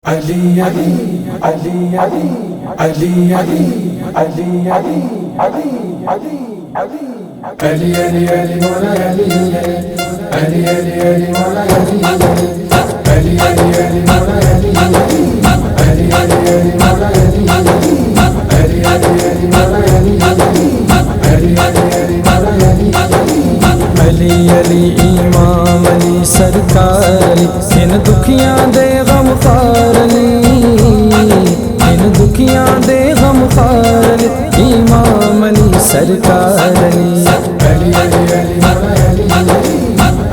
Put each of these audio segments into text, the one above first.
علی علی علی علی علی علی علی علی علی علی علی علی علی علی مولا علی علی علی علی مولا علی علی علی علی مولا علی علی علی علی مولا علی علی علی علی مولا علی علی علی علی مولا علی علی علی امام علی سرکار ان دکھیاں دے غم خار علی ان دکھیاں دے غم خار امام علی سرکار علی علی علی علی مولا علی علی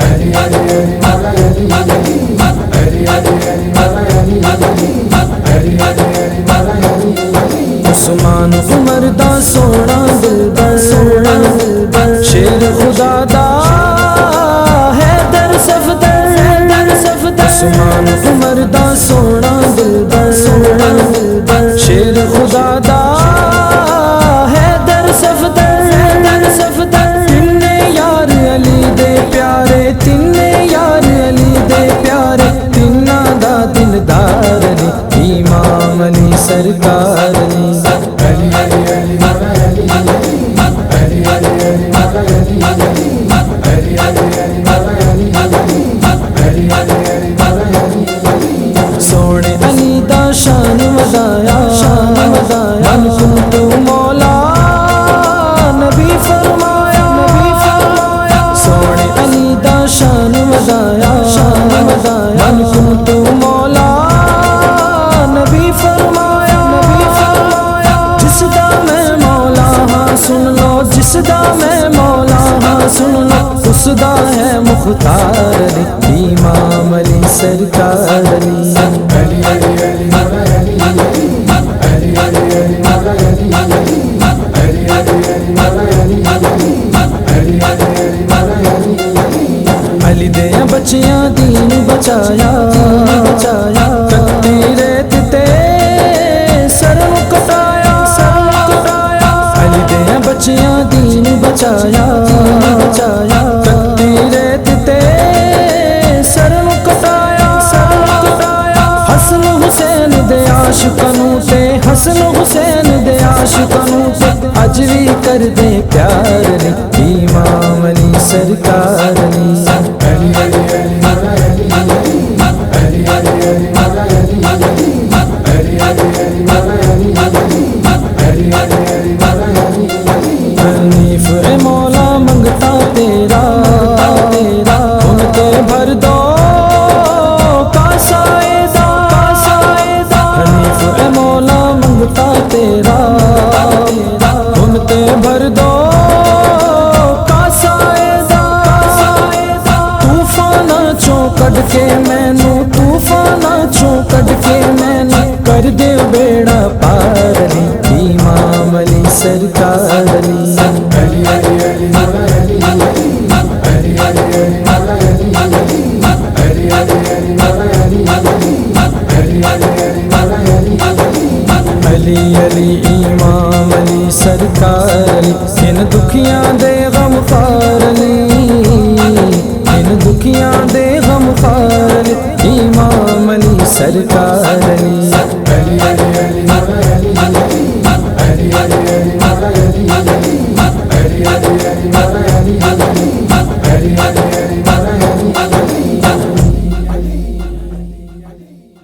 علی علی مولا علی علی علی علی مولا علی علی علی علی مولا علی عثمان عمر دا سونا دلبر شیر خدا دا ہے در صفدر عثمان عمر دا سونا دلبر شیر خدا دا ہے در صفدر تین یار علی دے پیارے تین یار علی دے پیارے تیناں دا دلدار علی امام علی سرکار علی علی علی علی مولا علی علی علی علی مولا علی علی علی علی مولا علی علی علی علی مولا علی سونے علی دا شان وزایا من کنت مولا نبی فرمایا سونے علی دا شان وزایا من کنت مولا نبی فرمایا جس دا میں مولا ہاں سن لو جس دا میں مولا ہاں سن لو اس دا ہے مختار علی امام علی سرکار علی علی علی علی مولا علی علی علی علی مولا علی علی علی علی مولا علی علی علی علی مولا علی علی دے بچیاں دین بچایا کتی ریت تے سر کٹایا علی دے بچیاں دین بچایا کتی ریت تے سر کٹایا حسن حسین دے عاشقانوں تے حسن حسین دے عاشقانوں تے اج وی کر دے پیار علی امام علی سرکار علی علی علی علی مولا علی علی علی علی مولا علی علی علی علی مولا علی علی علی علی مولا علی حنیف اے مولا منگتا تیرا ان کے بھر دو کاسائے دا حنیف اے مولا منگتا تیرا ان کے بھر دو کاسائے دا طوفاناں چوں کڈ کے مینوں طوفاناں چوں کڈ کے مینوں کر دے بیڑا پار علی امام علی سرکار علی علی علی علی مولا علی علی علی علی مولا علی علی علی علی مولا علی علی علی علی مولا علی علی علی امام علی سرکار علی ان دکھیاں دے غم خار علی ان دکھیاں دے غم خار علی امام علی سرکار